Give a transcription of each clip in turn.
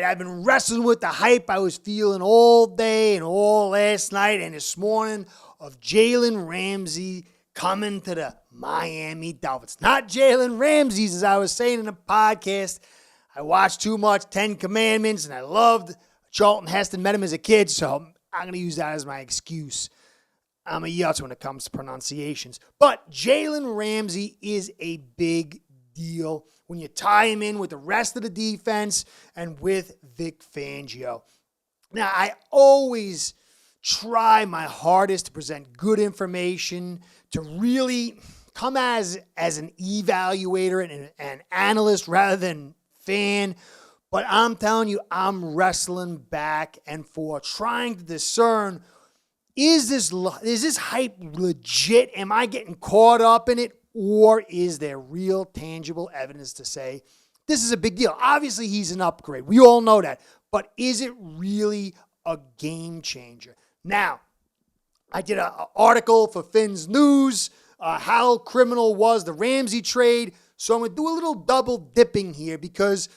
I've been wrestling with the hype I was feeling all day and all last night and this morning of Jalen Ramsey coming to the Miami Dolphins. Not Jalen Ramsey's, as I was saying in the podcast. I watched too much 10 Commandments, and I loved Charlton Heston, met him as a kid, so I'm going to use that as my excuse. I'm a yutz when it comes to pronunciations. But Jalen Ramsey is a big deal when you tie him in with the rest of the defense and with Vic Fangio. Now, I always try my hardest to present good information, to really come as an evaluator and an analyst rather than fan. But I'm telling you, I'm wrestling back and forth, trying to discern, is this hype legit? Am I getting caught up in it? Or is there real tangible evidence to say this is a big deal? Obviously, he's an upgrade. We all know that. But is it really a game changer? Now, I did an article for Finn's News, how criminal was the Ramsey trade. So I'm going to do a little double dipping here because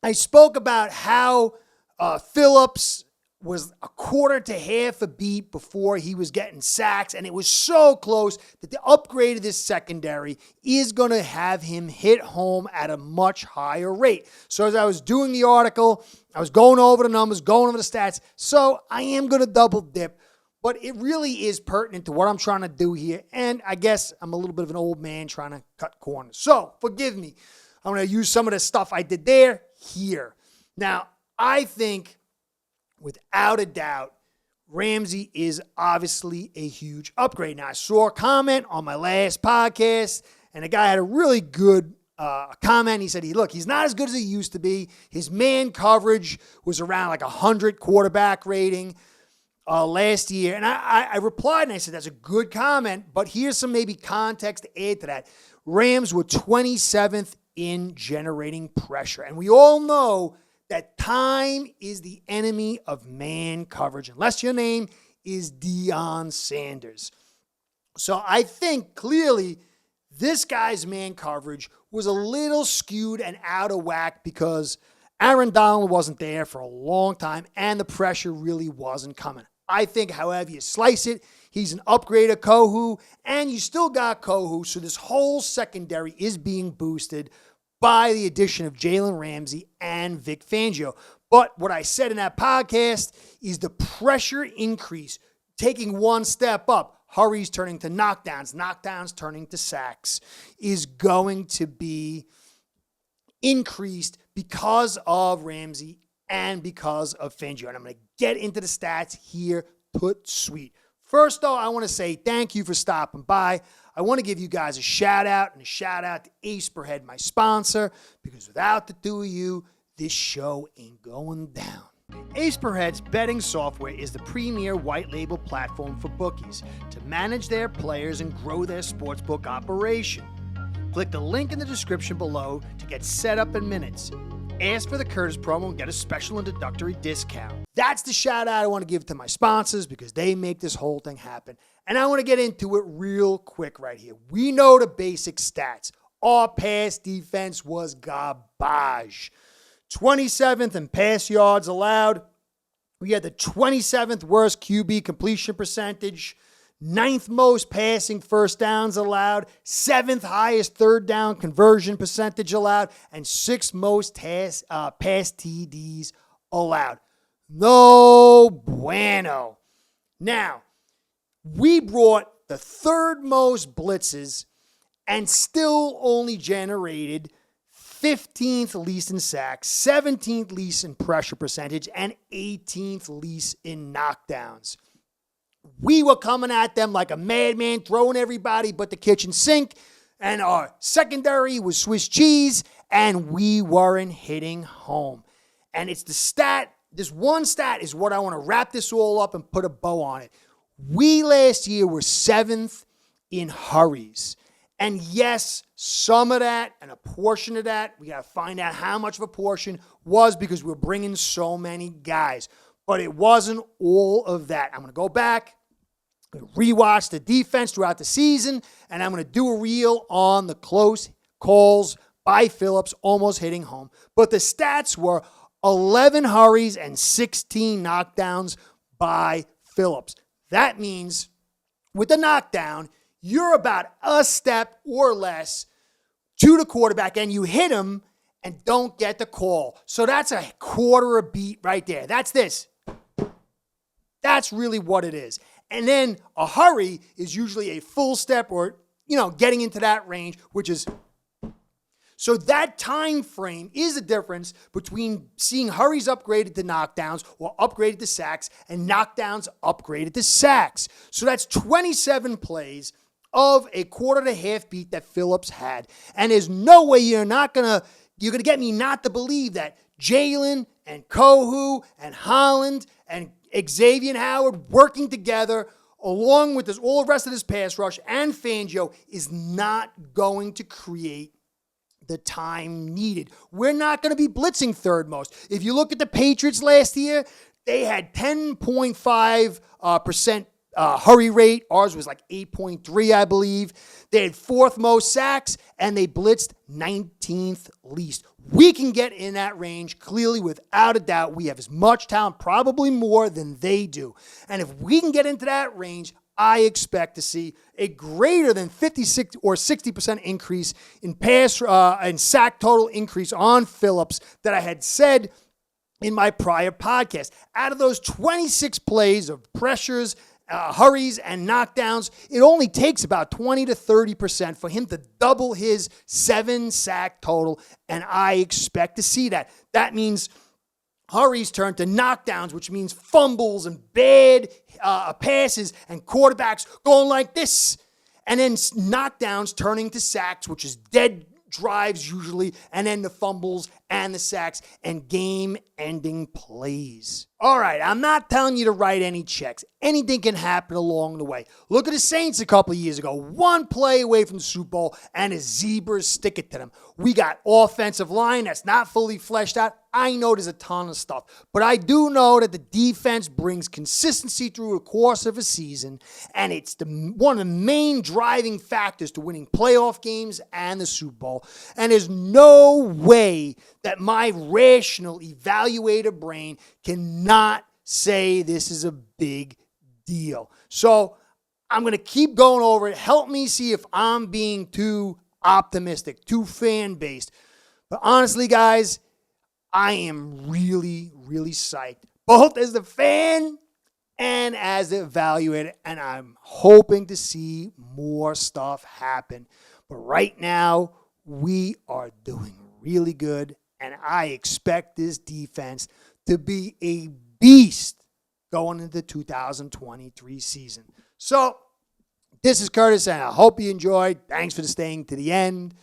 I spoke about how Phillips was a quarter to half a beat before he was getting sacks, and it was so close that the upgrade of this secondary is going to have him hit home at a much higher rate. So as I was doing the article, I was going over the numbers, going over the stats, so I am going to double dip, but it really is pertinent to what I'm trying to do here, and I guess I'm a little bit of an old man trying to cut corners. So forgive me. I'm going to use some of the stuff I did there here. Now, I think without a doubt, Ramsey is obviously a huge upgrade. Now, I saw a comment on my last podcast, and a guy had a really good comment. He said, he's not as good as he used to be. His man coverage was around like 100 quarterback rating last year. And I replied, and I said, that's a good comment, but here's some maybe context to add to that. Rams were 27th in generating pressure. And we all know that time is the enemy of man coverage, unless your name is Deion Sanders. So I think clearly this guy's man coverage was a little skewed and out of whack because Aaron Donald wasn't there for a long time and the pressure really wasn't coming. I think however you slice it, he's an upgrade of Kohu, and you still got Kohu, so this whole secondary is being boosted by the addition of Jalen Ramsey and Vic Fangio. But what I said in that podcast is the pressure increase, taking one step up, hurries turning to knockdowns, knockdowns turning to sacks, is going to be increased because of Ramsey and because of Fangio. And I'm going to get into the stats here, put sweet. First, though, I want to say thank you for stopping by. I want to give you guys a shout out and a shout out to Ace Per Head, my sponsor, because without the two of you, this show ain't going down. Ace Per Head's betting software is the premier white label platform for bookies to manage their players and grow their sportsbook operation. Click the link in the description below to get set up in minutes. Ask for the Curtis promo and get a special introductory discount. That's the shout out I want to give to my sponsors because they make this whole thing happen. And I want to get into it real quick right here. We know the basic stats. Our pass defense was garbage. 27th in pass yards allowed. We had the 27th worst QB completion percentage. 9th most passing first downs allowed, 7th highest third down conversion percentage allowed, and 6th most pass TDs allowed. No bueno. Now, we brought the 3rd most blitzes and still only generated 15th least in sacks, 17th least in pressure percentage, and 18th least in knockdowns. We were coming at them like a madman, throwing everybody but the kitchen sink, and our secondary was Swiss cheese, and we weren't hitting home. And it's the stat, this one stat is what I want to wrap this all up and put a bow on it. We last year were 7th in hurries. And yes, some of that and a portion of that, we got to find out how much of a portion was because we're bringing so many guys. But it wasn't all of that. I'm going to go back, rewatch the defense throughout the season, and I'm going to do a reel on the close calls by Phillips almost hitting home. But the stats were 11 hurries and 16 knockdowns by Phillips. That means with the knockdown, you're about a step or less to the quarterback and you hit him and don't get the call. So that's a quarter a beat right there. That's this. That's really what it is. And then a hurry is usually a full step or, getting into that range, which is. So that time frame is the difference between seeing hurries upgraded to knockdowns or upgraded to sacks and knockdowns upgraded to sacks. So that's 27 plays of a quarter to half beat that Phillips had. And there's no way you're going to get me not to believe that Jalen and Kohu and Holland and Xavier Howard working together along with all the rest of this pass rush and Fangio is not going to create the time needed. We're not going to be blitzing third most. If you look at the Patriots last year, they had 10.5% hurry rate. Ours was like 8.3, I believe. They had fourth most sacks, and they blitzed 19th least. We can get in that range clearly, without a doubt. We have as much talent, probably more than they do. And if we can get into that range, I expect to see a greater than 56 or 60% increase in pass and sack total increase on Phillips that I had said in my prior podcast. Out of those 26 plays of pressures, hurries, and knockdowns, it only takes about 20 to 30% for him to double his 7 sack total, and I expect to see that. That means hurries turn to knockdowns, which means fumbles and bad passes and quarterbacks going like this. And then knockdowns turning to sacks, which is dead drives usually, and then the fumbles and the sacks and game-ending plays. All right, I'm not telling you to write any checks. Anything can happen along the way. Look at the Saints a couple of years ago. One play away from the Super Bowl, and the Zebras stick it to them. We got offensive line that's not fully fleshed out. I know there's a ton of stuff, but I do know that the defense brings consistency through the course of a season, and it's one of the main driving factors to winning playoff games and the Super Bowl. And there's no way that my rational evaluator brain cannot say this is a big deal. So I'm going to keep going over it. Help me see if I'm being too optimistic, too fan-based. But honestly, guys, I am really, really psyched, both as the fan and as the evaluator, and I'm hoping to see more stuff happen. But right now, we are doing really good, and I expect this defense to be a beast going into the 2023 season. So, this is Curtis, and I hope you enjoyed. Thanks for staying to the end.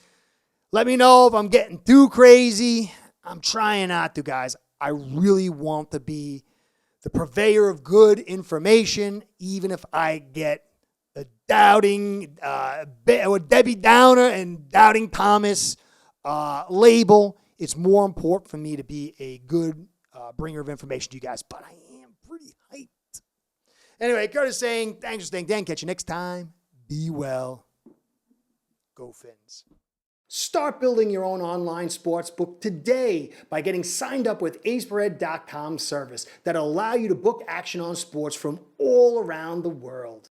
Let me know if I'm getting too crazy. I'm trying not to, guys. I really want to be the purveyor of good information, even if I get the doubting, Debbie Downer and Doubting Thomas label. It's more important for me to be a good bringer of information to you guys, but I am pretty hyped. Anyway, Curtis saying, thanks for staying down. Catch you next time. Be well. Go Fins. Start building your own online sportsbook today by getting signed up with aceperhead.com service that'll allow you to book action on sports from all around the world.